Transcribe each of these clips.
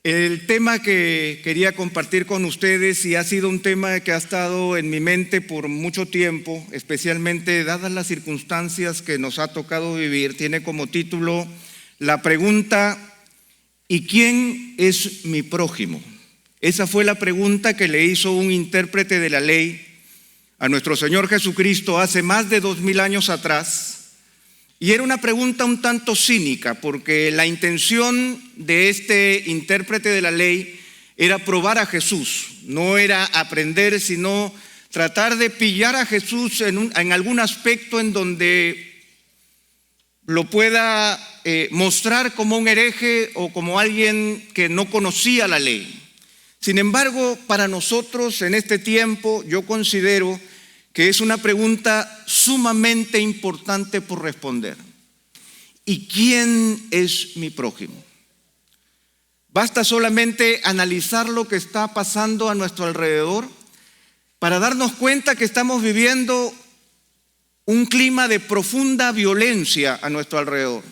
El tema que quería compartir con ustedes, y ha sido un tema que ha estado en mi mente por mucho tiempo, especialmente dadas las circunstancias que nos ha tocado vivir, tiene como título la pregunta: ¿y quién es mi prójimo? Esa fue la pregunta que le hizo un intérprete de la ley a nuestro Señor Jesucristo hace más de 2000 años atrás. Y era una pregunta un tanto cínica, porque la intención de este intérprete de la ley era probar a Jesús, no era aprender, sino tratar de pillar a Jesús en algún aspecto en donde lo pueda mostrar como un hereje o como alguien que no conocía la ley. Sin embargo, para nosotros en este tiempo, yo considero que es una pregunta sumamente importante por responder. ¿Y quién es mi prójimo? Basta solamente analizar lo que está pasando a nuestro alrededor para darnos cuenta que estamos viviendo un clima de profunda violencia a nuestro alrededor.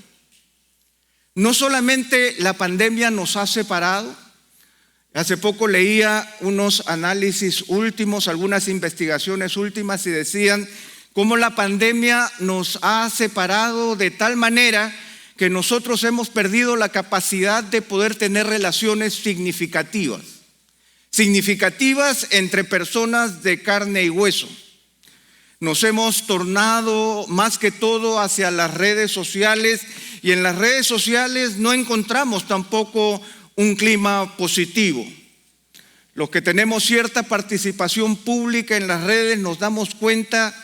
No solamente la pandemia nos ha separado. Hace poco leía unos análisis últimos, algunas investigaciones últimas, y decían cómo la pandemia nos ha separado de tal manera que nosotros hemos perdido la capacidad de poder tener relaciones significativas entre personas de carne y hueso. Nos hemos tornado más que todo hacia las redes sociales, y en las redes sociales no encontramos tampoco un clima positivo. Los que tenemos cierta participación pública en las redes nos damos cuenta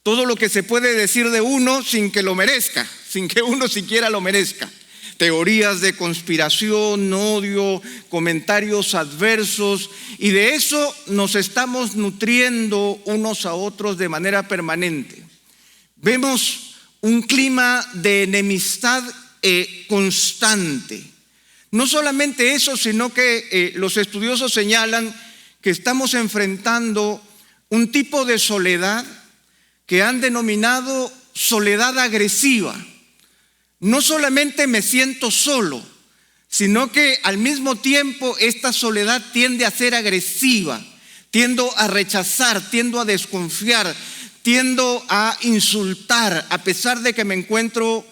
todo lo que se puede decir de uno sin que lo merezca, sin que uno siquiera lo merezca. Teorías de conspiración, odio, comentarios adversos, y de eso nos estamos nutriendo unos a otros de manera permanente. Vemos un clima de enemistad constante. No solamente eso, sino que los estudiosos señalan que estamos enfrentando un tipo de soledad que han denominado soledad agresiva. No solamente me siento solo, sino que al mismo tiempo esta soledad tiende a ser agresiva. Tiendo a rechazar, tiendo a desconfiar, tiendo a insultar, a pesar de que me encuentro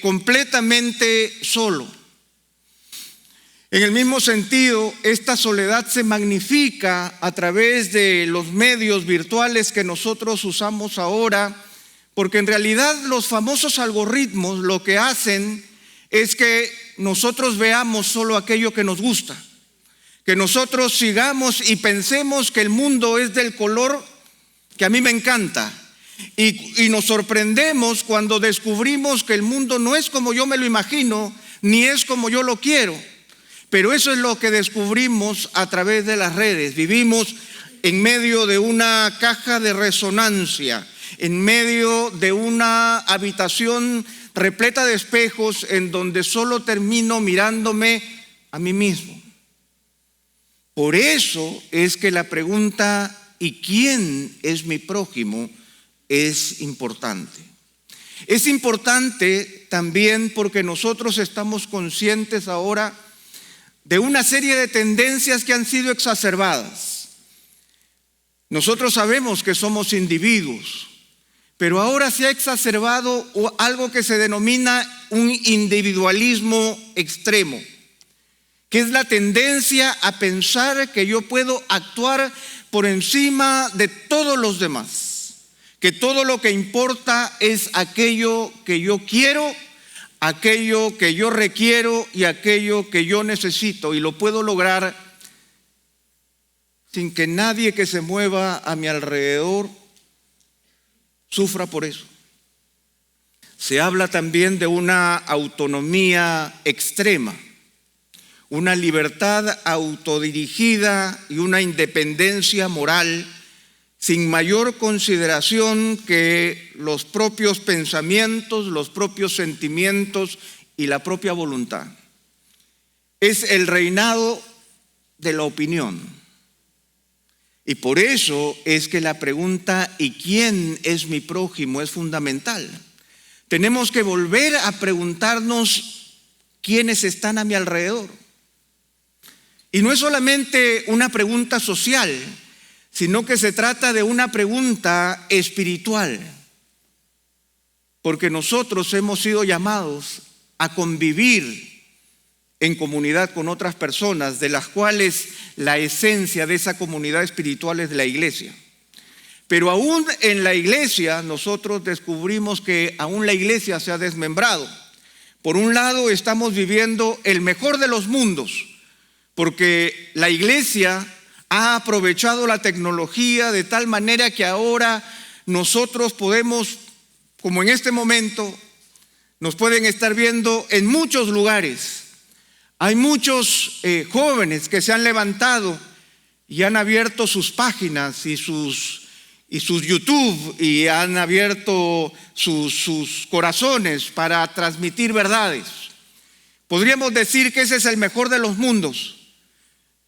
completamente solo. En el mismo sentido, esta soledad se magnifica a través de los medios virtuales que nosotros usamos ahora, porque en realidad los famosos algoritmos lo que hacen es que nosotros veamos solo aquello que nos gusta, que nosotros sigamos y pensemos que el mundo es del color que a mí me encanta, y nos sorprendemos cuando descubrimos que el mundo no es como yo me lo imagino, ni es como yo lo quiero. Pero eso es lo que descubrimos a través de las redes. Vivimos en medio de una caja de resonancia, en medio de una habitación repleta de espejos en donde solo termino mirándome a mí mismo. Por eso es que la pregunta ¿y quién es mi prójimo? Es importante. Es importante también porque nosotros estamos conscientes ahora de una serie de tendencias que han sido exacerbadas. Nosotros sabemos que somos individuos, pero ahora se ha exacerbado algo que se denomina un individualismo extremo, que es la tendencia a pensar que yo puedo actuar por encima de todos los demás, que todo lo que importa es aquello que yo quiero, aquello que yo requiero y aquello que yo necesito, y lo puedo lograr sin que nadie que se mueva a mi alrededor sufra por eso. Se habla también de una autonomía extrema, una libertad autodirigida y una independencia moral sin mayor consideración que los propios pensamientos, los propios sentimientos y la propia voluntad. es el reinado de la opinión. Y por eso es que la pregunta ¿y quién es mi prójimo? Es fundamental. Tenemos que volver a preguntarnos quiénes están a mi alrededor. Y no es solamente una pregunta social, sino que se trata de una pregunta espiritual. Porque nosotros hemos sido llamados a convivir en comunidad con otras personas, de las cuales la esencia de esa comunidad espiritual es de la iglesia. Pero aún en la iglesia nosotros descubrimos que aún la iglesia se ha desmembrado. Por un lado estamos viviendo el mejor de los mundos, porque la iglesia ha aprovechado la tecnología de tal manera que ahora nosotros podemos, como en este momento, nos pueden estar viendo en muchos lugares. Hay muchos jóvenes que se han levantado y han abierto sus páginas y sus YouTube y han abierto sus corazones para transmitir verdades. Podríamos decir que ese es el mejor de los mundos,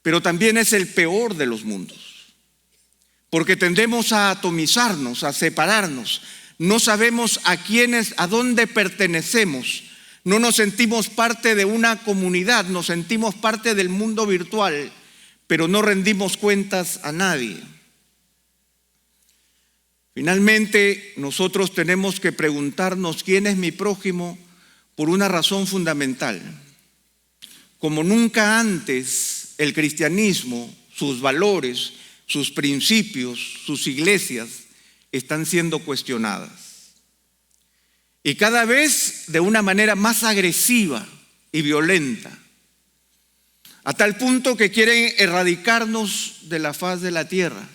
pero también es el peor de los mundos, porque tendemos a atomizarnos, a separarnos. No sabemos a dónde pertenecemos. No nos sentimos parte de una comunidad, nos sentimos parte del mundo virtual, pero no rendimos cuentas a nadie. Finalmente, nosotros tenemos que preguntarnos quién es mi prójimo por una razón fundamental. Como nunca antes, el cristianismo, sus valores, sus principios, sus iglesias están siendo cuestionadas. Y cada vez de una manera más agresiva y violenta, a tal punto que quieren erradicarnos de la faz de la tierra.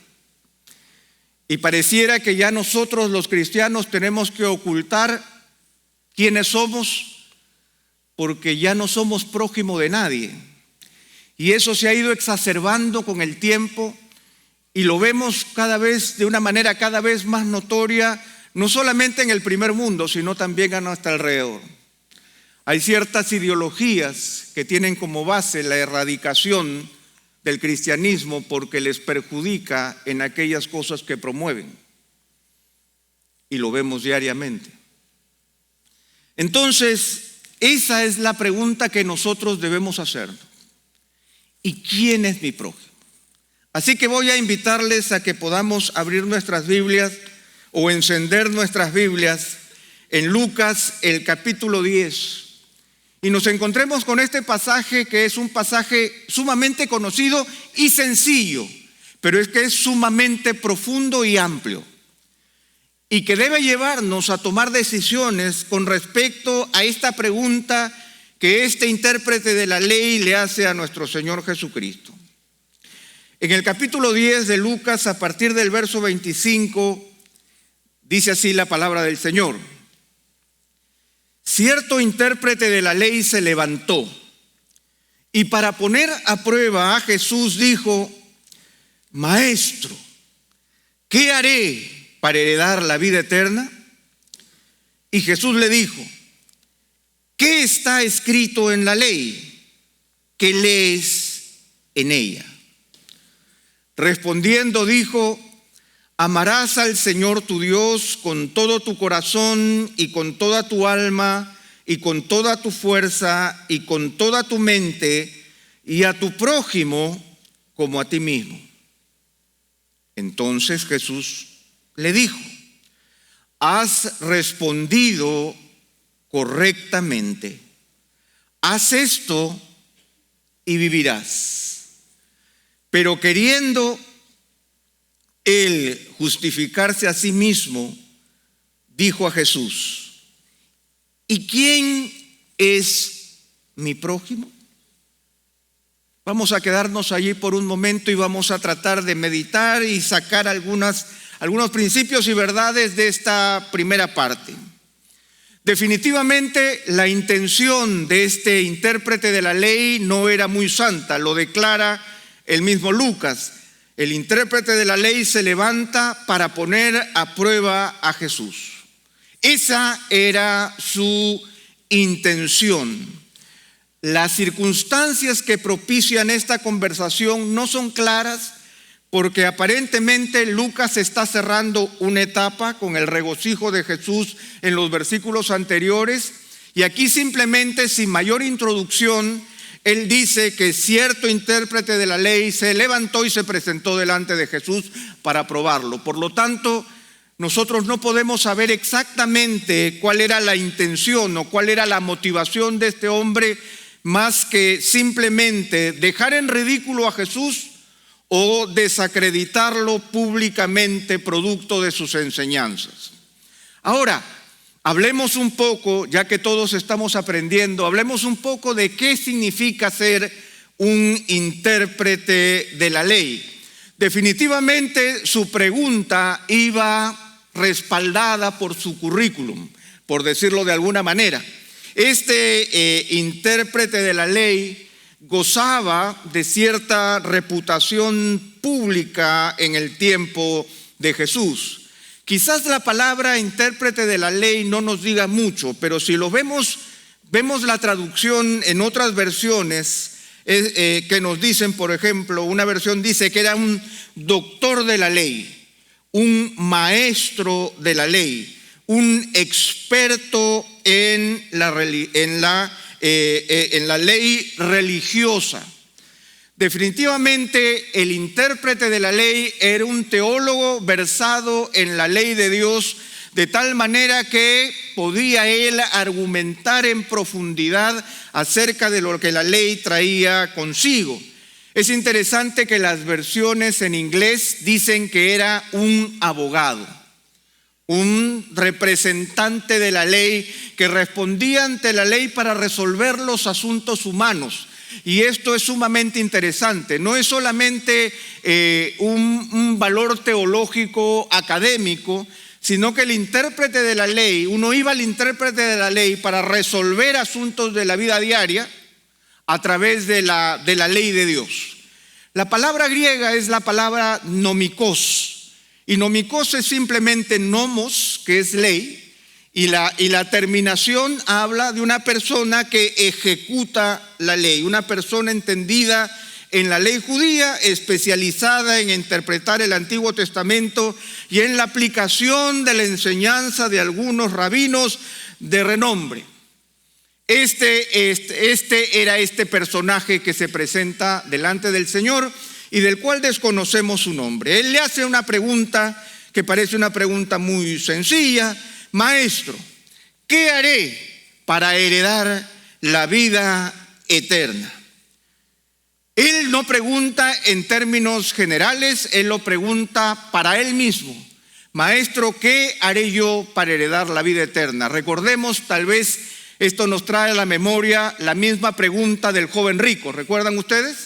Y pareciera que ya nosotros los cristianos tenemos que ocultar quiénes somos, porque ya no somos prójimo de nadie. Y eso se ha ido exacerbando con el tiempo y lo vemos cada vez de una manera cada vez más notoria, no solamente en el primer mundo, sino también a nuestro alrededor. Hay ciertas ideologías que tienen como base la erradicación del cristianismo porque les perjudica en aquellas cosas que promueven. Y lo vemos diariamente. Entonces, esa es la pregunta que nosotros debemos hacer. ¿Y quién es mi prójimo? Así que voy a invitarles a que podamos abrir nuestras Biblias o encender nuestras Biblias en Lucas, el capítulo 10. Y nos encontremos con este pasaje que es un pasaje sumamente conocido y sencillo, pero es que es sumamente profundo y amplio. Y que debe llevarnos a tomar decisiones con respecto a esta pregunta que este intérprete de la ley le hace a nuestro Señor Jesucristo. En el capítulo 10 de Lucas, a partir del verso 25, dice así la palabra del Señor. Cierto intérprete de la ley se levantó y para poner a prueba a Jesús dijo: Maestro, ¿qué haré para heredar la vida eterna? Y Jesús le dijo: ¿qué está escrito en la ley? ¿Qué lees en ella? Respondiendo dijo: amarás al Señor tu Dios con todo tu corazón y con toda tu alma y con toda tu fuerza y con toda tu mente, y a tu prójimo como a ti mismo. Entonces Jesús le dijo: has respondido correctamente. Haz esto y vivirás. Pero queriendo él justificarse a sí mismo, dijo a Jesús: ¿y quién es mi prójimo? Vamos a quedarnos allí por un momento y vamos a tratar de meditar y sacar algunos principios y verdades de esta primera parte. Definitivamente la intención de este intérprete de la ley no era muy santa, lo declara el mismo Lucas. El intérprete de la ley se levanta para poner a prueba a Jesús. Esa era su intención. Las circunstancias que propician esta conversación no son claras, porque aparentemente Lucas está cerrando una etapa con el regocijo de Jesús en los versículos anteriores, y aquí simplemente, sin mayor introducción, él dice que cierto intérprete de la ley se levantó y se presentó delante de Jesús para probarlo. Por lo tanto, nosotros no podemos saber exactamente cuál era la intención o cuál era la motivación de este hombre, más que simplemente dejar en ridículo a Jesús o desacreditarlo públicamente producto de sus enseñanzas. Ahora, hablemos un poco, ya que todos estamos aprendiendo, hablemos un poco de qué significa ser un intérprete de la ley. Definitivamente su pregunta iba respaldada por su currículum, por decirlo de alguna manera. Este intérprete de la ley gozaba de cierta reputación pública en el tiempo de Jesús. Quizás la palabra intérprete de la ley no nos diga mucho, pero si lo vemos la traducción en otras versiones que nos dicen, por ejemplo, una versión dice que era un doctor de la ley, un maestro de la ley, un experto en la ley religiosa. Definitivamente el intérprete de la ley era un teólogo versado en la ley de Dios, de tal manera que podía él argumentar en profundidad acerca de lo que la ley traía consigo. Es interesante que las versiones en inglés dicen que era un abogado, un representante de la ley que respondía ante la ley para resolver los asuntos humanos. Y esto es sumamente interesante. No es solamente un valor teológico académico, sino que el intérprete de la ley, uno iba al intérprete de la ley para resolver asuntos de la vida diaria a través de la ley de Dios. La palabra griega es la palabra nomikos, y nomikos es simplemente nomos, que es ley, y la terminación habla de una persona que ejecuta la ley, una persona entendida en la ley judía, especializada en interpretar el Antiguo Testamento y en la aplicación de la enseñanza de algunos rabinos de renombre. Este era este personaje que se presenta delante del Señor y del cual desconocemos su nombre. Él le hace una pregunta que parece una pregunta muy sencilla. Maestro, ¿qué haré para heredar la vida eterna? Él no pregunta en términos generales, él lo pregunta para él mismo. Maestro, ¿qué haré yo para heredar la vida eterna? Recordemos, tal vez esto nos trae a la memoria la misma pregunta del joven rico. ¿Recuerdan ustedes?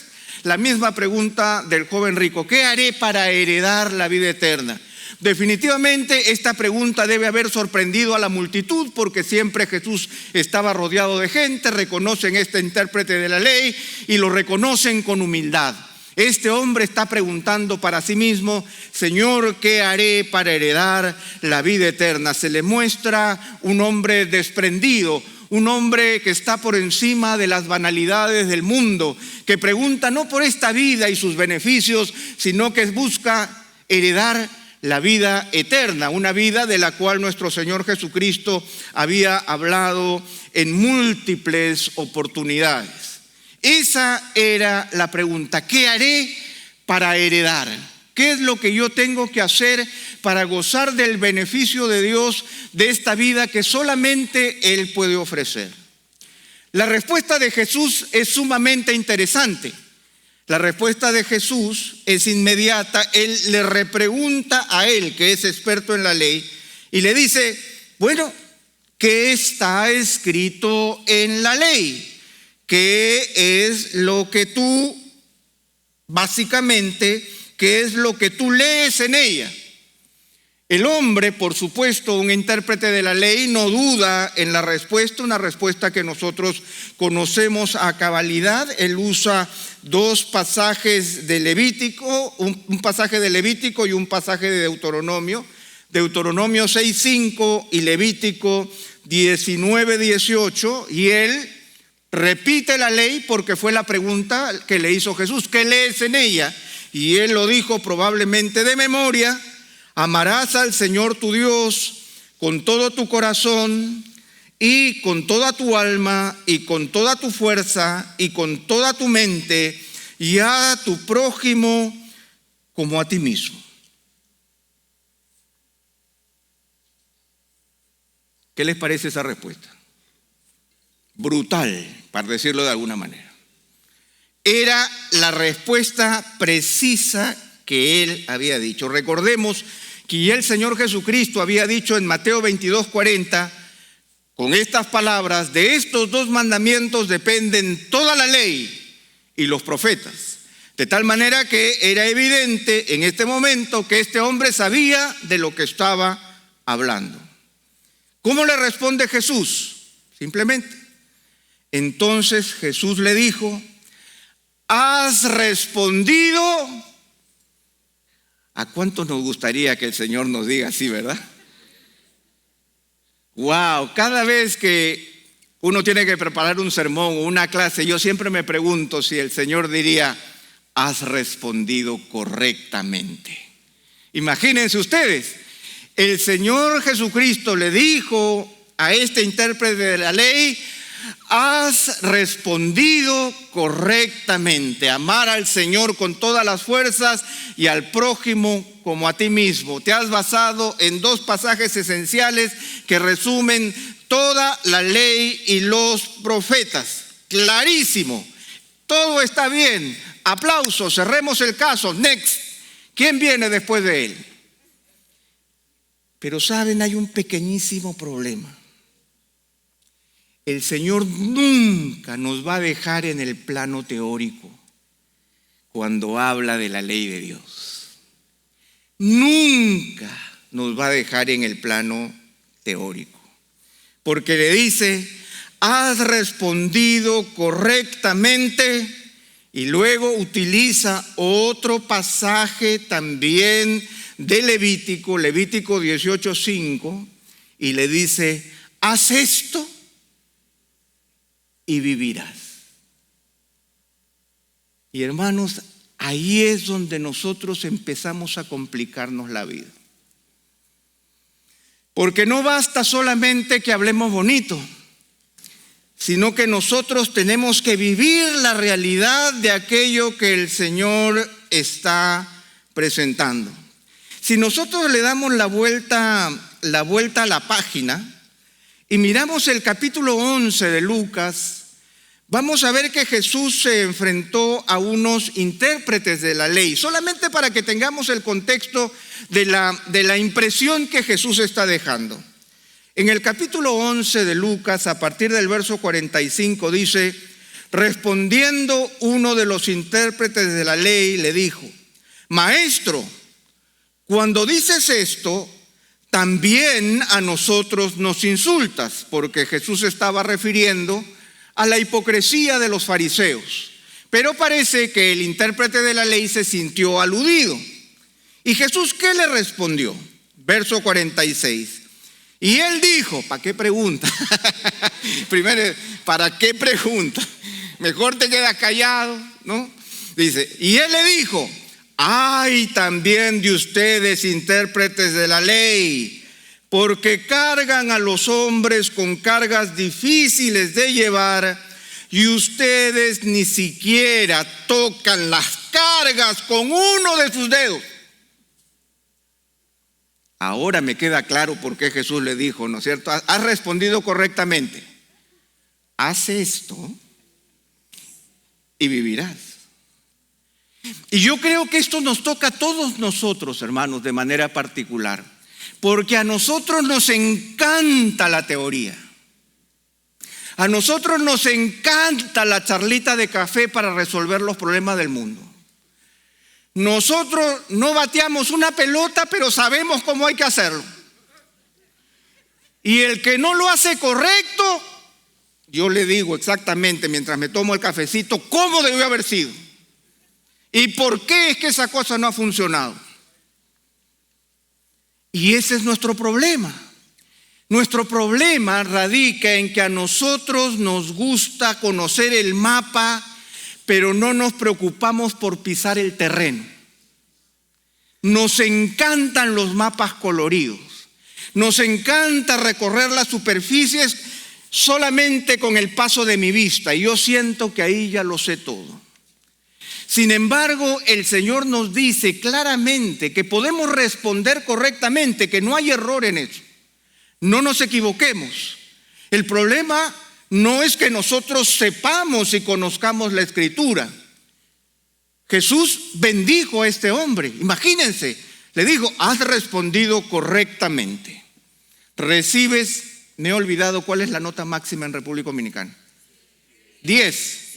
La misma pregunta del joven rico. ¿Qué haré para heredar la vida eterna? Definitivamente esta pregunta debe haber sorprendido a la multitud, porque siempre Jesús estaba rodeado de gente, reconocen este intérprete de la ley y lo reconocen con humildad. Este hombre está preguntando para sí mismo: Señor, ¿qué haré para heredar la vida eterna? Se le muestra un hombre desprendido, un hombre que está por encima de las banalidades del mundo, que pregunta no por esta vida y sus beneficios, sino que busca heredar la vida eterna, una vida de la cual nuestro Señor Jesucristo había hablado en múltiples oportunidades. Esa era la pregunta: ¿qué haré para heredar? ¿Qué es lo que yo tengo que hacer para gozar del beneficio de Dios, de esta vida que solamente Él puede ofrecer? La respuesta de Jesús es sumamente interesante. La respuesta de Jesús es inmediata. Él le repregunta a él, que es experto en la ley, y le dice: bueno, ¿qué está escrito en la ley? ¿Qué es lo que tú, básicamente, qué es lo que tú lees en ella? El hombre, por supuesto, un intérprete de la ley, no duda en la respuesta, una respuesta que nosotros conocemos a cabalidad. Él usa dos pasajes de Levítico, un pasaje de Levítico y un pasaje de Deuteronomio. Deuteronomio 6:5 y Levítico 19:18, y él repite la ley porque fue la pregunta que le hizo Jesús. ¿Qué lees en ella? Y él lo dijo probablemente de memoria: amarás al Señor tu Dios con todo tu corazón y con toda tu alma y con toda tu fuerza y con toda tu mente, y a tu prójimo como a ti mismo. ¿Qué les parece esa respuesta? Brutal, para decirlo de alguna manera. Era la respuesta precisa que él había dicho. Recordemos que ya el Señor Jesucristo había dicho en Mateo 22:40, con estas palabras: de estos dos mandamientos dependen toda la ley y los profetas. De tal manera que era evidente en este momento que este hombre sabía de lo que estaba hablando. ¿Cómo le responde Jesús? Simplemente: entonces Jesús le dijo: has respondido. ¿A cuántos nos gustaría que el Señor nos diga así, verdad? Wow, cada vez que uno tiene que preparar un sermón o una clase, yo siempre me pregunto si el Señor diría: has respondido correctamente. Imagínense ustedes, el Señor Jesucristo le dijo a este intérprete de la ley: has respondido correctamente. Amar al Señor con todas las fuerzas y al prójimo como a ti mismo. Te has basado en dos pasajes esenciales que resumen toda la ley y los profetas. Clarísimo. Todo está bien. Aplausos. Cerremos el caso. Next. ¿Quién viene después de él? Pero saben, hay un pequeñísimo problema. El Señor nunca nos va a dejar en el plano teórico cuando habla de la ley de Dios. Nunca nos va a dejar en el plano teórico. Porque le dice: has respondido correctamente, y luego utiliza otro pasaje también de Levítico 18:5, y le dice: haz esto y vivirás. Y hermanos, ahí es donde nosotros empezamos a complicarnos la vida. Porque no basta solamente que hablemos bonito, sino que nosotros tenemos que vivir la realidad de aquello que el Señor está presentando. Si nosotros le damos la vuelta a la página y miramos el capítulo 11 de Lucas, vamos a ver que Jesús se enfrentó a unos intérpretes de la ley, solamente para que tengamos el contexto de la impresión que Jesús está dejando. En el capítulo 11 de Lucas, a partir del verso 45, dice: respondiendo uno de los intérpretes de la ley, le dijo: maestro, cuando dices esto, también a nosotros nos insultas, porque Jesús estaba refiriendo a la hipocresía de los fariseos. Pero parece que el intérprete de la ley se sintió aludido. ¿Y Jesús qué le respondió? Verso 46. Y él dijo: ¿para qué pregunta? Primero, ¿para qué pregunta? Mejor te quedas callado, ¿no? Dice, y él le dijo: ay también de ustedes, intérpretes de la ley, porque cargan a los hombres con cargas difíciles de llevar, y ustedes ni siquiera tocan las cargas con uno de sus dedos. Ahora me queda claro por qué Jesús le dijo, ¿no es cierto? Has respondido correctamente. Haz esto y vivirás. Y yo creo que esto nos toca a todos nosotros, hermanos, de manera particular, porque a nosotros nos encanta la teoría. A nosotros nos encanta la charlita de café para resolver los problemas del mundo. Nosotros no bateamos una pelota, pero sabemos cómo hay que hacerlo. Y el que no lo hace correcto, yo le digo exactamente mientras me tomo el cafecito cómo debió haber sido y por qué es que esa cosa no ha funcionado. Y ese es nuestro problema. Nuestro problema radica en que a nosotros nos gusta conocer el mapa, pero no nos preocupamos por pisar el terreno. Nos encantan los mapas coloridos. Nos encanta recorrer las superficies solamente con el paso de mi vista. Y yo siento que ahí ya lo sé todo. Sin embargo, el Señor nos dice claramente que podemos responder correctamente, que no hay error en eso. No nos equivoquemos. El problema no es que nosotros sepamos y conozcamos la Escritura. Jesús bendijo a este hombre. Imagínense, le dijo, has respondido correctamente. Recibes, me he olvidado cuál es la nota máxima en República Dominicana. 10.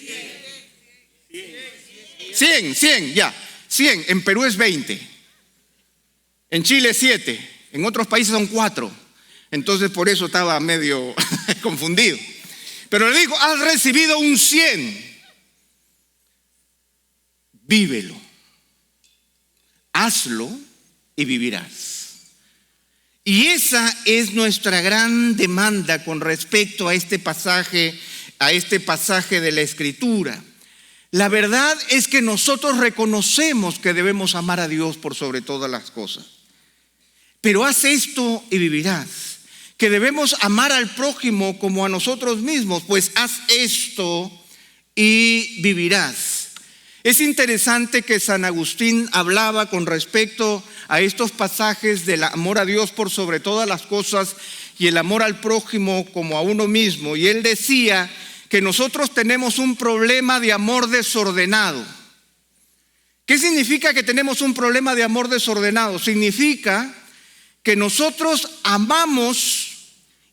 100, ya. 100, en Perú es 20. En Chile 7. En otros países son 4. Entonces por eso estaba medio confundido. Pero le dijo, has recibido un 100. Vívelo. Hazlo y vivirás. Y esa es nuestra gran demanda con respecto a este pasaje de la Escritura. La verdad es que nosotros reconocemos que debemos amar a Dios por sobre todas las cosas. Pero haz esto y vivirás. Que debemos amar al prójimo como a nosotros mismos, pues haz esto y vivirás. Es interesante que San Agustín hablaba con respecto a estos pasajes del amor a Dios por sobre todas las cosas y el amor al prójimo como a uno mismo. Y él decía que nosotros tenemos un problema de amor desordenado. ¿Qué significa que tenemos un problema de amor desordenado? Significa que nosotros amamos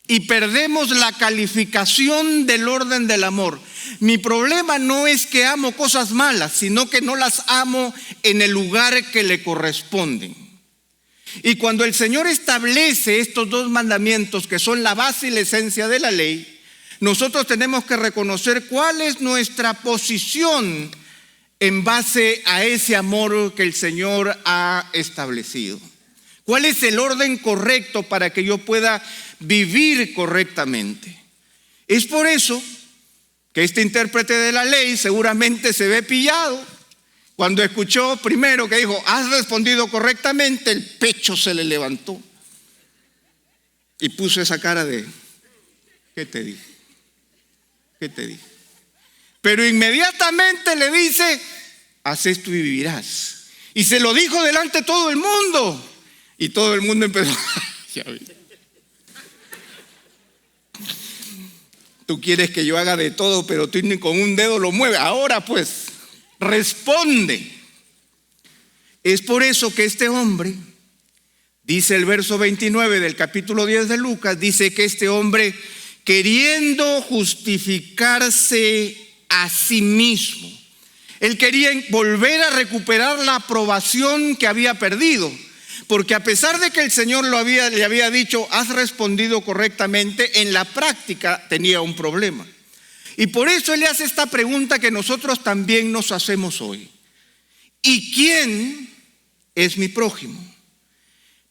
y perdemos la calificación del orden del amor. Mi problema no es que amo cosas malas, sino que no las amo en el lugar que le corresponden. Y cuando el Señor establece estos dos mandamientos, que son la base y la esencia de la ley, nosotros tenemos que reconocer cuál es nuestra posición en base a ese amor que el Señor ha establecido. ¿Cuál es el orden correcto para que yo pueda vivir correctamente? Es por eso que este intérprete de la ley seguramente se ve pillado. Cuando escuchó primero que dijo, has respondido correctamente, el pecho se le levantó. Y puso esa cara de, ¿qué te dije? ¿Qué te dije? Pero inmediatamente le dice, haz esto y vivirás. Y se lo dijo delante de todo el mundo. Y todo el mundo empezó, ya vi. Tú quieres que yo haga de todo, pero tú ni con un dedo lo mueves. Ahora pues, responde. Es por eso que este hombre, dice el verso 29 del capítulo 10 de Lucas, dice que este hombre, queriendo justificarse a sí mismo, él quería volver a recuperar la aprobación que había perdido. Porque a pesar de que el Señor le había dicho, has respondido correctamente, en la práctica tenía un problema. Y por eso Él le hace esta pregunta que nosotros también nos hacemos hoy. ¿Y quién es mi prójimo?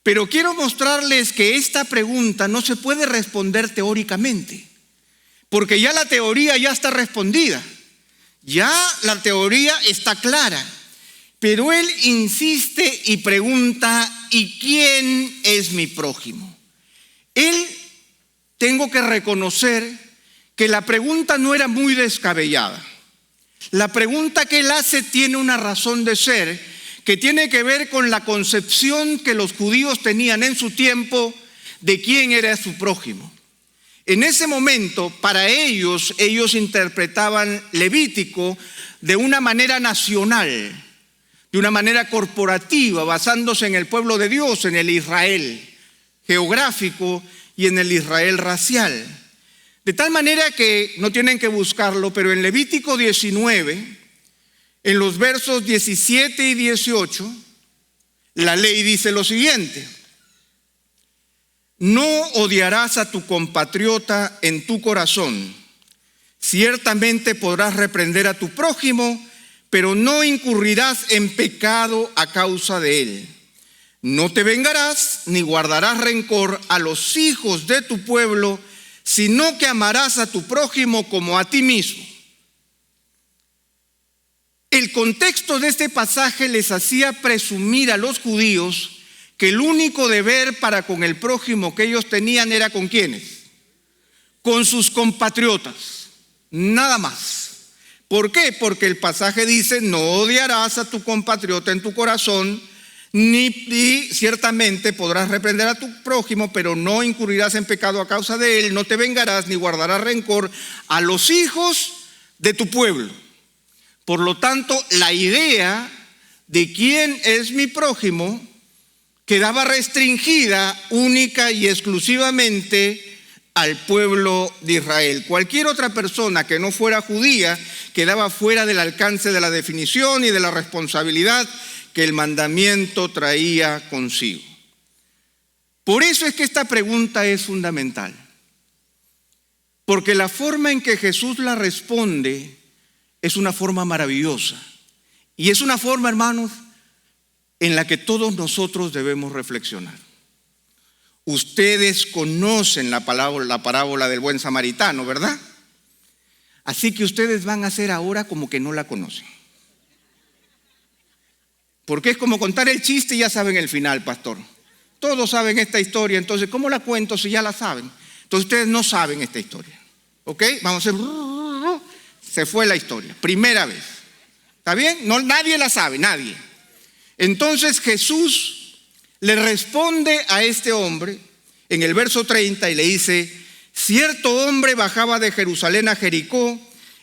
Pero quiero mostrarles que esta pregunta no se puede responder teóricamente, porque ya la teoría ya está respondida. Ya la teoría está clara. Pero él insiste y pregunta, ¿y quién es mi prójimo? Tengo que reconocer que la pregunta no era muy descabellada. La pregunta que él hace tiene una razón de ser que tiene que ver con la concepción que los judíos tenían en su tiempo de quién era su prójimo. En ese momento, para ellos interpretaban Levítico de una manera nacional, de una manera corporativa, basándose en el pueblo de Dios, en el Israel geográfico y en el Israel racial. De tal manera que, no tienen que buscarlo, pero en Levítico 19, en los versos 17 y 18, la ley dice lo siguiente: no odiarás a tu compatriota en tu corazón. Ciertamente podrás reprender a tu prójimo, pero no incurrirás en pecado a causa de él. No te vengarás ni guardarás rencor a los hijos de tu pueblo, sino que amarás a tu prójimo como a ti mismo. El contexto de este pasaje les hacía presumir a los judíos que el único deber para con el prójimo que ellos tenían era ¿con quiénes? Con sus compatriotas, nada más. ¿Por qué? Porque el pasaje dice: no odiarás a tu compatriota en tu corazón, ni ciertamente podrás reprender a tu prójimo, pero no incurrirás en pecado a causa de él. No te vengarás ni guardarás rencor a los hijos de tu pueblo. Por lo tanto, la idea de quién es mi prójimo quedaba restringida única y exclusivamente al pueblo de Israel. Cualquier otra persona que no fuera judía quedaba fuera del alcance de la definición y de la responsabilidad que el mandamiento traía consigo. Por eso es que esta pregunta es fundamental, porque la forma en que Jesús la responde es una forma maravillosa, y es una forma, hermanos, en la que todos nosotros debemos reflexionar. Ustedes conocen la parábola del buen samaritano, ¿verdad? Así que ustedes van a hacer ahora como que no la conocen. Porque es como contar el chiste y ya saben el final, pastor. Todos saben esta historia, entonces ¿cómo la cuento si ya la saben? Entonces ustedes no saben esta historia. ¿Ok? Vamos a hacer... Se fue la historia, primera vez. ¿Está bien? No, nadie la sabe, nadie. Entonces Jesús le responde a este hombre en el verso 30 y le dice: cierto hombre bajaba de Jerusalén a Jericó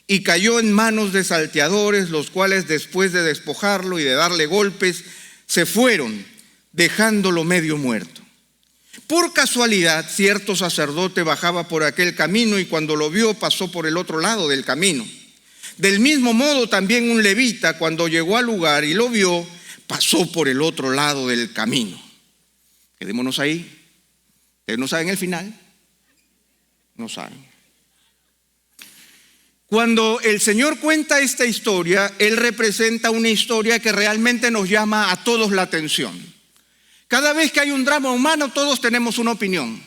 y cayó en manos de salteadores, los cuales después de despojarlo y de darle golpes, se fueron, dejándolo medio muerto. Por casualidad, cierto sacerdote bajaba por aquel camino y cuando lo vio pasó por el otro lado del camino. Del mismo modo también un levita, cuando llegó al lugar y lo vio, pasó por el otro lado del camino. Quedémonos ahí. ¿Ustedes no saben el final? No saben. Cuando el Señor cuenta esta historia, Él representa una historia que realmente nos llama a todos la atención. Cada vez que hay un drama humano, todos tenemos una opinión.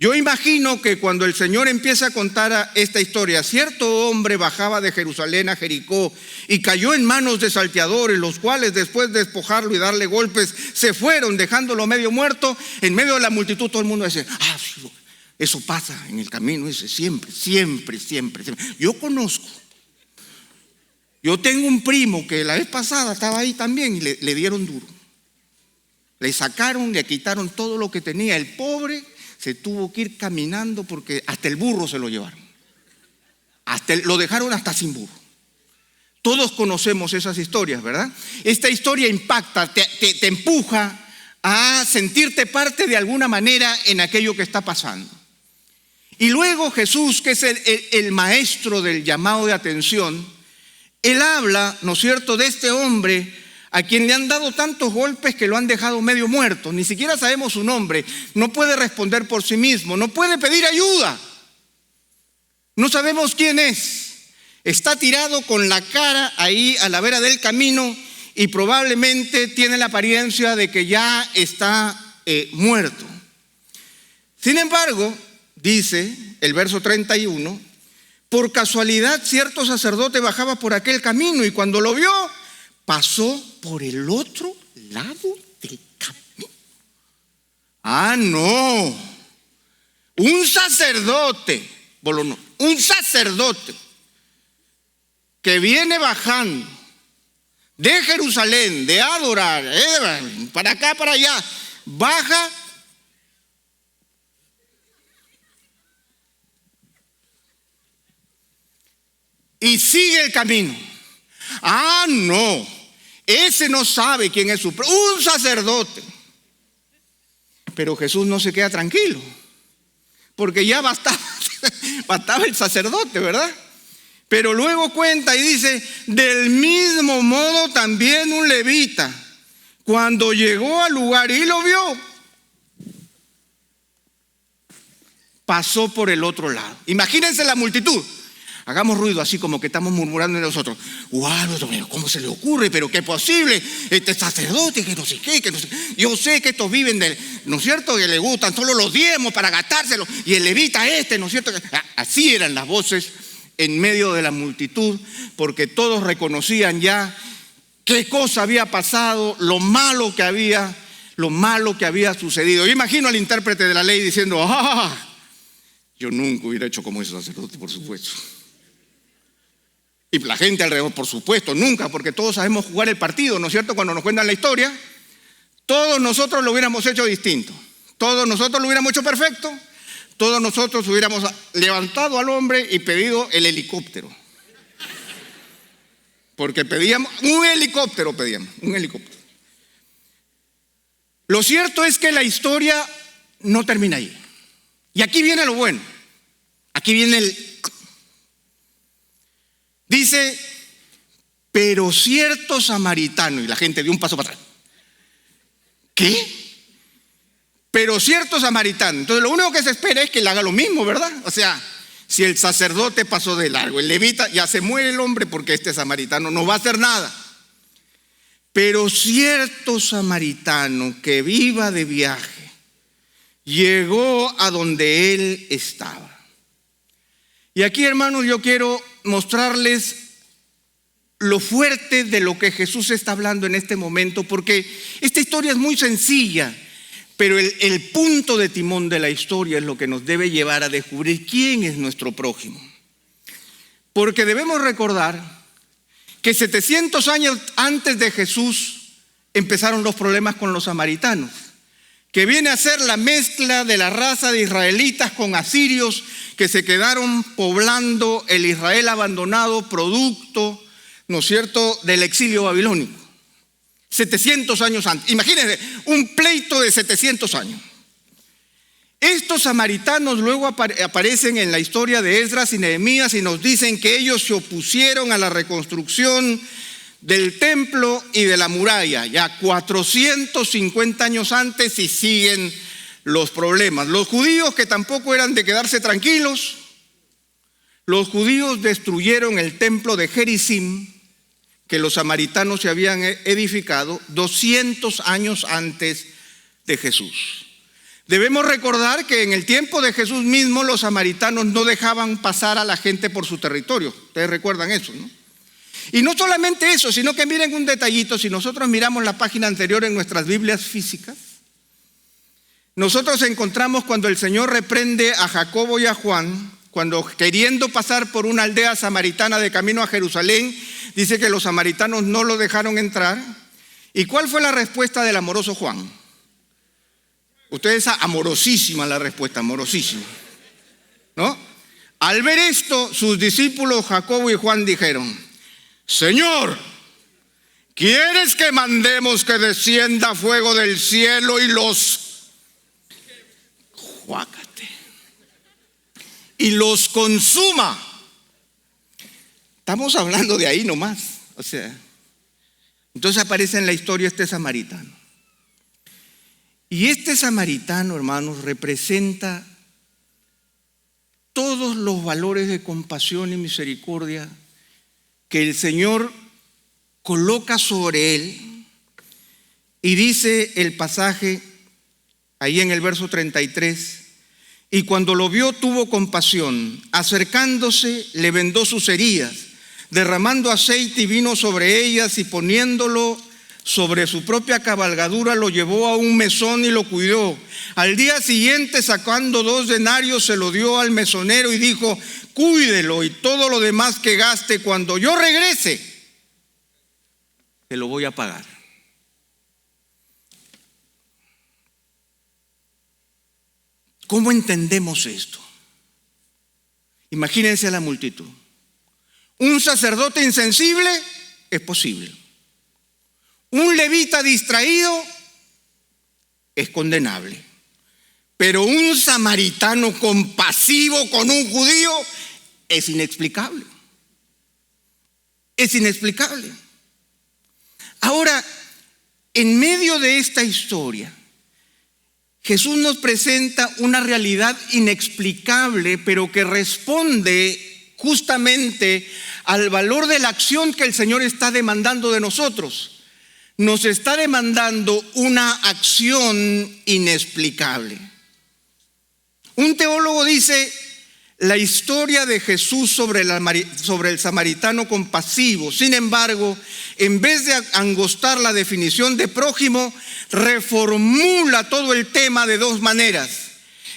Yo imagino que cuando el Señor empieza a contar esta historia, cierto hombre bajaba de Jerusalén a Jericó y cayó en manos de salteadores, los cuales después de despojarlo y darle golpes, se fueron, dejándolo medio muerto. En medio de la multitud todo el mundo dice: eso pasa en el camino, dice, siempre. Yo conozco. Yo tengo un primo que la vez pasada estaba ahí también y le dieron duro. Le sacaron, le quitaron todo lo que tenía. El pobre se tuvo que ir caminando porque hasta el burro se lo llevaron. Lo dejaron hasta sin burro. Todos conocemos esas historias, ¿verdad? Esta historia impacta, te empuja a sentirte parte de alguna manera en aquello que está pasando. Y luego Jesús, que es el maestro del llamado de atención, Él habla, ¿no es cierto?, de este hombre a quien le han dado tantos golpes que lo han dejado medio muerto. Ni siquiera sabemos su nombre, no puede responder por sí mismo, no puede pedir ayuda. No sabemos quién es. Está tirado con la cara ahí a la vera del camino y probablemente tiene la apariencia de que ya está muerto. Sin embargo, dice el verso 31, por casualidad cierto sacerdote bajaba por aquel camino y cuando lo vio, pasó por el otro lado del camino. No. Un sacerdote que viene bajando de Jerusalén, de adorar, para acá, para allá, baja y sigue el camino. No, ese no sabe quién es un sacerdote. Pero Jesús no se queda tranquilo, porque ya bastaba el sacerdote, ¿verdad? Pero luego cuenta y dice: del mismo modo también un levita, cuando llegó al lugar y lo vio, pasó por el otro lado. Imagínense la multitud. Hagamos ruido así como que estamos murmurando de nosotros. ¡Wow! ¿Cómo se le ocurre? ¿Pero qué es posible? Este sacerdote, que no sé qué, que no sé. Yo sé que estos viven ¿no es cierto? Que le gustan solo los diezmos para gastárselos. Y el levita ¿no es cierto? Así eran las voces en medio de la multitud, porque todos reconocían ya qué cosa había pasado, lo malo que había sucedido. Yo imagino al intérprete de la ley diciendo: yo nunca hubiera hecho como ese sacerdote, por supuesto. Y la gente alrededor, por supuesto, nunca, porque todos sabemos jugar el partido, ¿no es cierto? Cuando nos cuentan la historia, todos nosotros lo hubiéramos hecho distinto. Todos nosotros lo hubiéramos hecho perfecto. Todos nosotros hubiéramos levantado al hombre y pedido el helicóptero. Porque pedíamos un helicóptero. Lo cierto es que la historia no termina ahí. Y aquí viene lo bueno. Aquí viene dice: pero cierto samaritano. Y la gente dio un paso para atrás. ¿Qué? Pero cierto samaritano. Entonces lo único que se espera es que él haga lo mismo, ¿verdad? O sea, si el sacerdote pasó de largo, el levita, ya se muere el hombre, porque este samaritano no va a hacer nada. Pero cierto samaritano que viva de viaje llegó a donde él estaba. Y aquí, hermanos, yo quiero mostrarles lo fuerte de lo que Jesús está hablando en este momento, porque esta historia es muy sencilla, pero el punto de timón de la historia es lo que nos debe llevar a descubrir quién es nuestro prójimo. Porque debemos recordar que 700 años antes de Jesús empezaron los problemas con los samaritanos, que viene a ser la mezcla de la raza de israelitas con asirios que se quedaron poblando el Israel abandonado, producto, ¿no es cierto?, del exilio babilónico. 700 años antes. Imagínense, un pleito de 700 años. Estos samaritanos luego aparecen en la historia de Esdras y Nehemías y nos dicen que ellos se opusieron a la reconstrucción del templo y de la muralla, ya 450 años antes, y siguen los problemas. Los judíos, que tampoco eran de quedarse tranquilos, los judíos destruyeron el templo de Gerizim, que los samaritanos se habían edificado 200 años antes de Jesús. Debemos recordar que en el tiempo de Jesús mismo los samaritanos no dejaban pasar a la gente por su territorio. Ustedes recuerdan eso, ¿no? Y no solamente eso, sino que miren un detallito. Si nosotros miramos la página anterior en nuestras Biblias físicas, nosotros encontramos cuando el Señor reprende a Jacobo y a Juan, cuando queriendo pasar por una aldea samaritana de camino a Jerusalén, dice que los samaritanos no lo dejaron entrar. ¿Y cuál fue la respuesta del amoroso Juan? Ustedes, amorosísima la respuesta, amorosísima, ¿no? Al ver esto, sus discípulos Jacobo y Juan dijeron: Señor, ¿quieres que mandemos que descienda fuego del cielo y los consuma? Estamos hablando de ahí nomás. O sea, entonces aparece en la historia este samaritano. Y este samaritano, hermanos, representa todos los valores de compasión y misericordia que el Señor coloca sobre él. Y dice el pasaje ahí en el verso 33: y cuando lo vio tuvo compasión, acercándose le vendó sus heridas, derramando aceite y vino sobre ellas, y poniéndolo sobre su propia cabalgadura lo llevó a un mesón y lo cuidó. Al día siguiente, sacando 2 denarios, se lo dio al mesonero y dijo: cuídelo, y todo lo demás que gaste, cuando yo regrese, te lo voy a pagar. ¿Cómo entendemos esto? Imagínense a la multitud. Un sacerdote insensible es posible. Un levita distraído es condenable. Pero un samaritano compasivo con un judío es inexplicable. Es inexplicable. Ahora, en medio de esta historia, Jesús nos presenta una realidad inexplicable, pero que responde justamente al valor de la acción que el Señor está demandando de nosotros. Nos está demandando una acción inexplicable. Un teólogo dice: la historia de Jesús sobre el samaritano compasivo, sin embargo, en vez de angostar la definición de prójimo, reformula todo el tema de dos maneras.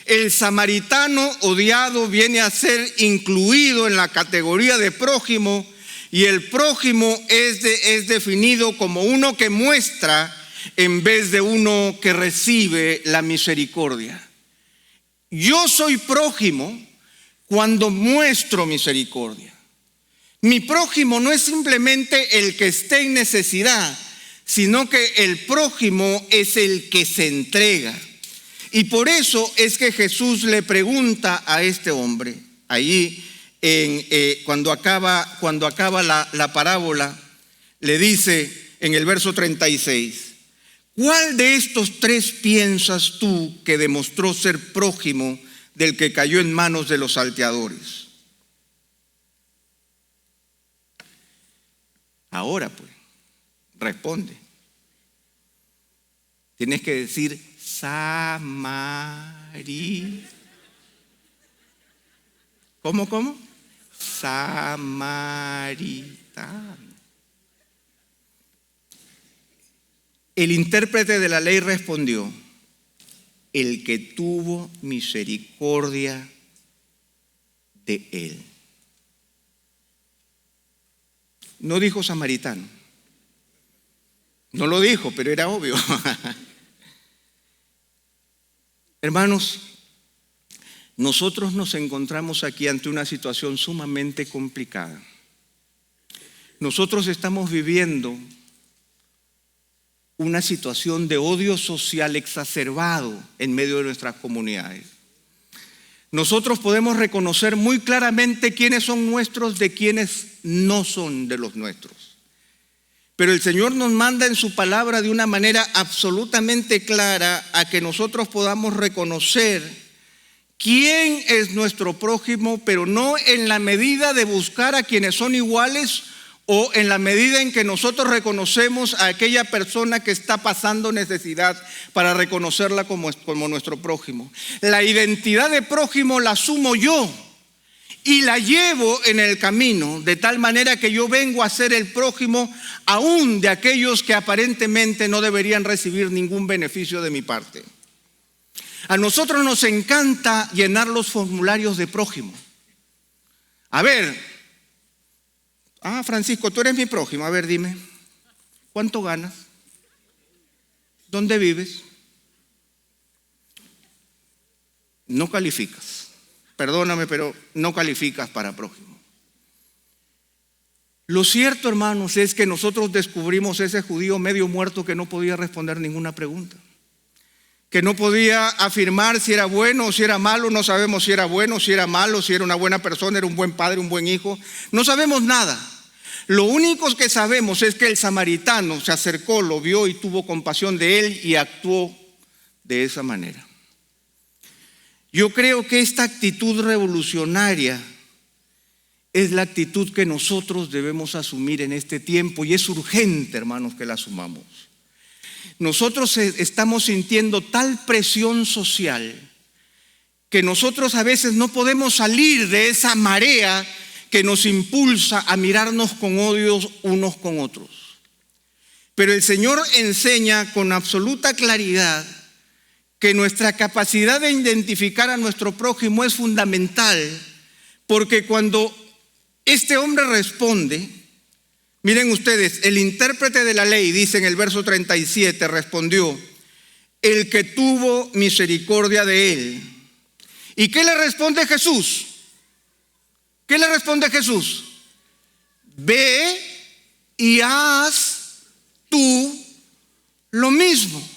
El samaritano odiado viene a ser incluido en la categoría de prójimo, y el prójimo es definido como uno que muestra en vez de uno que recibe la misericordia. Yo soy prójimo cuando muestro misericordia. Mi prójimo no es simplemente el que esté en necesidad, sino que el prójimo es el que se entrega. Y por eso es que Jesús le pregunta a este hombre, allí cuando acaba la parábola, le dice en el verso 36, ¿cuál de estos tres piensas tú que demostró ser prójimo del que cayó en manos de los salteadores? Ahora pues, responde. Tienes que decir ¿Cómo? Samaritano. El intérprete de la ley respondió: el que tuvo misericordia de él. No dijo samaritano. No lo dijo, pero era obvio. Hermanos, nosotros nos encontramos aquí ante una situación sumamente complicada. Nosotros estamos viviendo una situación de odio social exacerbado en medio de nuestras comunidades. Nosotros podemos reconocer muy claramente quiénes son nuestros de quienes no son de los nuestros. Pero el Señor nos manda en su palabra de una manera absolutamente clara a que nosotros podamos reconocer quién es nuestro prójimo, pero no en la medida de buscar a quienes son iguales o en la medida en que nosotros reconocemos a aquella persona que está pasando necesidad para reconocerla como nuestro prójimo. La identidad de prójimo la asumo yo y la llevo en el camino, de tal manera que yo vengo a ser el prójimo aún de aquellos que aparentemente no deberían recibir ningún beneficio de mi parte. A nosotros nos encanta llenar los formularios de prójimo. A ver, Francisco, tú eres mi prójimo. A ver, dime, ¿cuánto ganas? ¿Dónde vives? No calificas. Perdóname, pero no calificas para prójimo. Lo cierto, hermanos, es que nosotros descubrimos ese judío medio muerto que no podía responder ninguna pregunta, que no podía afirmar si era bueno o si era malo. No sabemos si era bueno, si era malo, si era una buena persona, era un buen padre, un buen hijo. No sabemos nada. Lo único que sabemos es que el samaritano se acercó, lo vio y tuvo compasión de él y actuó de esa manera. Yo creo que esta actitud revolucionaria es la actitud que nosotros debemos asumir en este tiempo, y es urgente, hermanos, que la asumamos. Nosotros estamos sintiendo tal presión social que nosotros a veces no podemos salir de esa marea que nos impulsa a mirarnos con odios unos con otros. Pero el Señor enseña con absoluta claridad que nuestra capacidad de identificar a nuestro prójimo es fundamental, porque cuando este hombre responde, miren ustedes, el intérprete de la ley dice en el verso 37, respondió: el que tuvo misericordia de él. ¿Y qué le responde Jesús? ¿Qué le responde Jesús? Ve y haz tú lo mismo.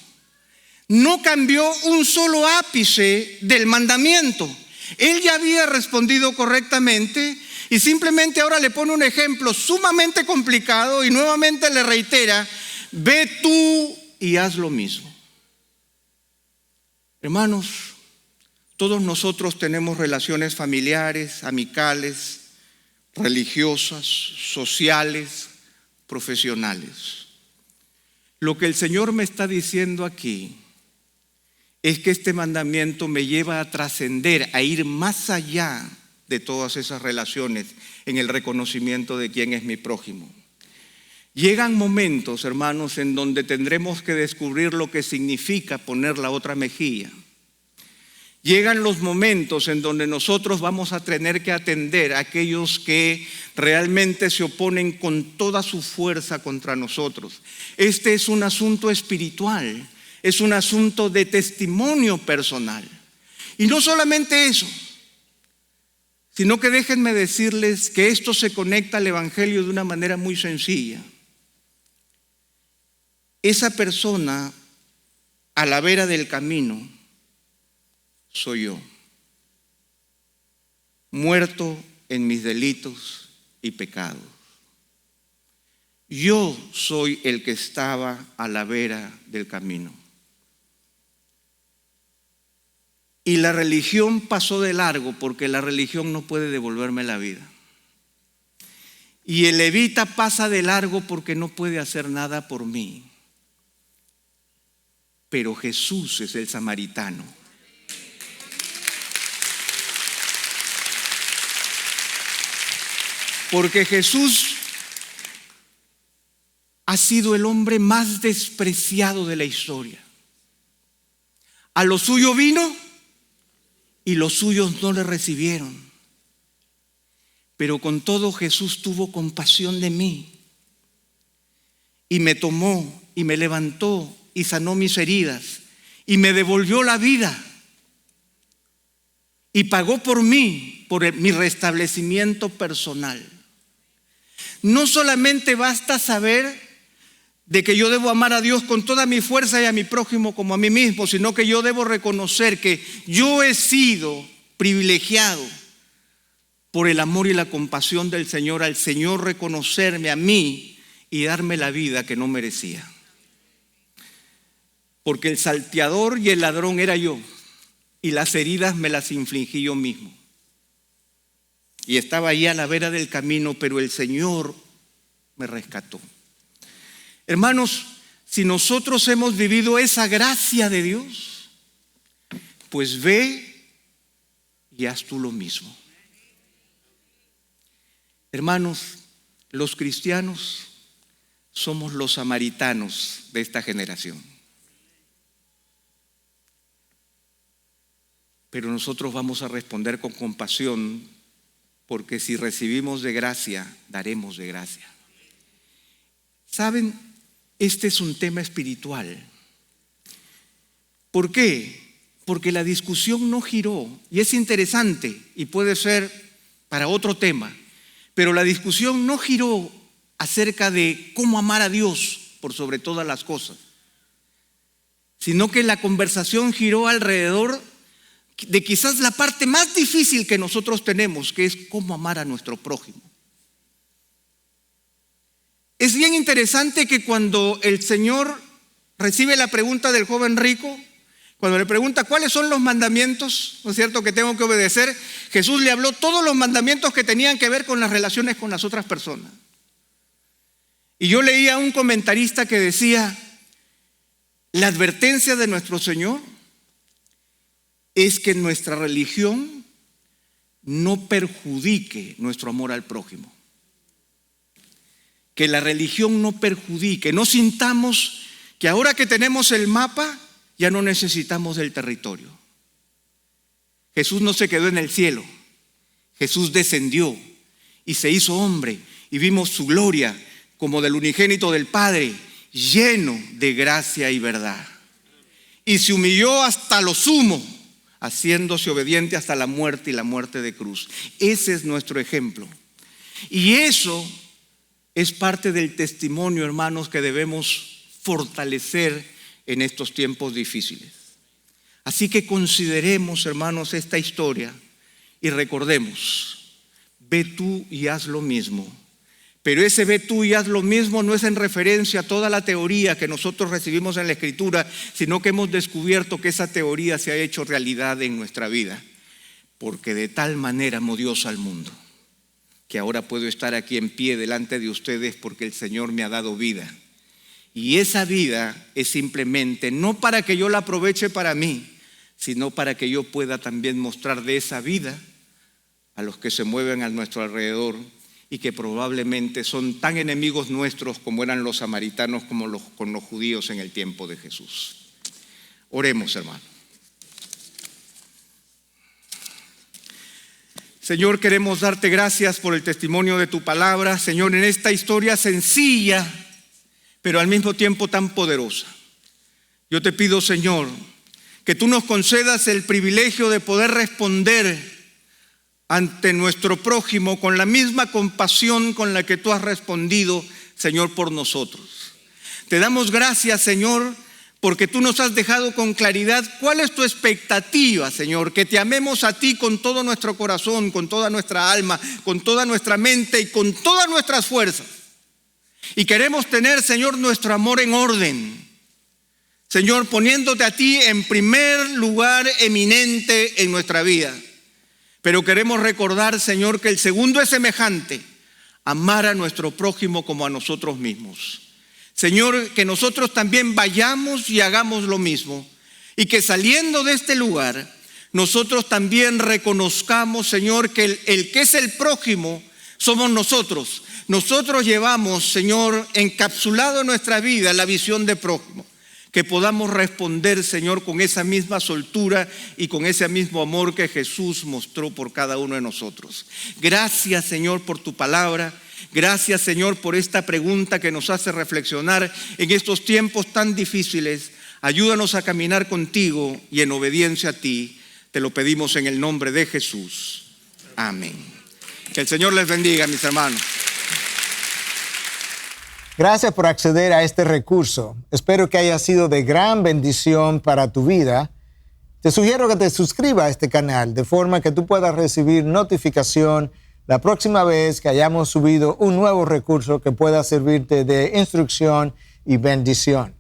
No cambió un solo ápice del mandamiento. Él ya había respondido correctamente y simplemente ahora le pone un ejemplo sumamente complicado y nuevamente le reitera: ve tú y haz lo mismo. Hermanos, todos nosotros tenemos relaciones familiares, amicales, religiosas, sociales, profesionales. Lo que el Señor me está diciendo aquí es que este mandamiento me lleva a trascender, a ir más allá de todas esas relaciones en el reconocimiento de quién es mi prójimo. Llegan momentos, hermanos, en donde tendremos que descubrir lo que significa poner la otra mejilla. Llegan los momentos en donde nosotros vamos a tener que atender a aquellos que realmente se oponen con toda su fuerza contra nosotros. Este es un asunto espiritual, es un asunto de testimonio personal. Y no solamente eso, sino que déjenme decirles que esto se conecta al Evangelio de una manera muy sencilla. Esa persona a la vera del camino soy yo, muerto en mis delitos y pecados. Yo soy el que estaba a la vera del camino. Y la religión pasó de largo porque la religión no puede devolverme la vida. Y el levita pasa de largo porque no puede hacer nada por mí. Pero Jesús es el samaritano. Porque Jesús ha sido el hombre más despreciado de la historia. A lo suyo vino y los suyos no le recibieron. Pero con todo Jesús tuvo compasión de mí y me tomó y me levantó y sanó mis heridas y me devolvió la vida y pagó por mí, por mi restablecimiento personal. No solamente basta saber de que yo debo amar a Dios con toda mi fuerza y a mi prójimo como a mí mismo, sino que yo debo reconocer que yo he sido privilegiado por el amor y la compasión del Señor, al Señor reconocerme a mí y darme la vida que no merecía. Porque el salteador y el ladrón era yo, y las heridas me las infligí yo mismo. Y estaba ahí a la vera del camino, pero el Señor me rescató. Hermanos, si nosotros hemos vivido esa gracia de Dios, pues ve y haz tú lo mismo. Hermanos, los cristianos somos los samaritanos de esta generación. Pero nosotros vamos a responder con compasión, porque si recibimos de gracia, daremos de gracia. ¿Saben? Este es un tema espiritual. ¿Por qué? Porque la discusión no giró, y es interesante, y puede ser para otro tema, pero la discusión no giró acerca de cómo amar a Dios por sobre todas las cosas, sino que la conversación giró alrededor de quizás la parte más difícil que nosotros tenemos, que es cómo amar a nuestro prójimo. Es bien interesante que cuando el Señor recibe la pregunta del joven rico, cuando le pregunta cuáles son los mandamientos, ¿no es cierto?, que tengo que obedecer, Jesús le habló todos los mandamientos que tenían que ver con las relaciones con las otras personas. Y yo leía a un comentarista que decía, la advertencia de nuestro Señor es que nuestra religión no perjudique nuestro amor al prójimo. Que la religión no perjudique, no sintamos que ahora que tenemos el mapa ya no necesitamos del territorio. Jesús no se quedó en el cielo, Jesús descendió y se hizo hombre y vimos su gloria como del unigénito del Padre, lleno de gracia y verdad. Y se humilló hasta lo sumo, haciéndose obediente hasta la muerte y la muerte de cruz. Ese es nuestro ejemplo. Y eso es parte del testimonio, hermanos, que debemos fortalecer en estos tiempos difíciles. Así que consideremos, hermanos, esta historia y recordemos, ve tú y haz lo mismo. Pero ese ve tú y haz lo mismo no es en referencia a toda la teoría que nosotros recibimos en la Escritura, sino que hemos descubierto que esa teoría se ha hecho realidad en nuestra vida. Porque de tal manera amó Dios al mundo, que ahora puedo estar aquí en pie delante de ustedes porque el Señor me ha dado vida. Y esa vida es simplemente no para que yo la aproveche para mí, sino para que yo pueda también mostrar de esa vida a los que se mueven a nuestro alrededor y que probablemente son tan enemigos nuestros como eran los samaritanos con los judíos en el tiempo de Jesús. Oremos, hermano. Señor, queremos darte gracias por el testimonio de tu palabra, Señor, en esta historia sencilla, pero al mismo tiempo tan poderosa. Yo te pido, Señor, que tú nos concedas el privilegio de poder responder ante nuestro prójimo con la misma compasión con la que tú has respondido, Señor, por nosotros. Te damos gracias, Señor, porque tú nos has dejado con claridad cuál es tu expectativa, Señor, que te amemos a ti con todo nuestro corazón, con toda nuestra alma, con toda nuestra mente y con todas nuestras fuerzas. Y queremos tener, Señor, nuestro amor en orden. Señor, poniéndote a ti en primer lugar eminente en nuestra vida. Pero queremos recordar, Señor, que el segundo es semejante: amar a nuestro prójimo como a nosotros mismos. Señor, que nosotros también vayamos y hagamos lo mismo. Y que saliendo de este lugar, nosotros también reconozcamos, Señor, que el que es el prójimo somos nosotros. Nosotros llevamos, Señor, encapsulado en nuestra vida la visión de prójimo. Que podamos responder, Señor, con esa misma soltura y con ese mismo amor que Jesús mostró por cada uno de nosotros. Gracias, Señor, por tu palabra. Gracias, Señor, por esta pregunta que nos hace reflexionar en estos tiempos tan difíciles. Ayúdanos a caminar contigo y en obediencia a ti. Te lo pedimos en el nombre de Jesús. Amén. Que el Señor les bendiga, mis hermanos. Gracias por acceder a este recurso. Espero que haya sido de gran bendición para tu vida. Te sugiero que te suscribas a este canal de forma que tú puedas recibir notificación la próxima vez que hayamos subido un nuevo recurso que pueda servirte de instrucción y bendición.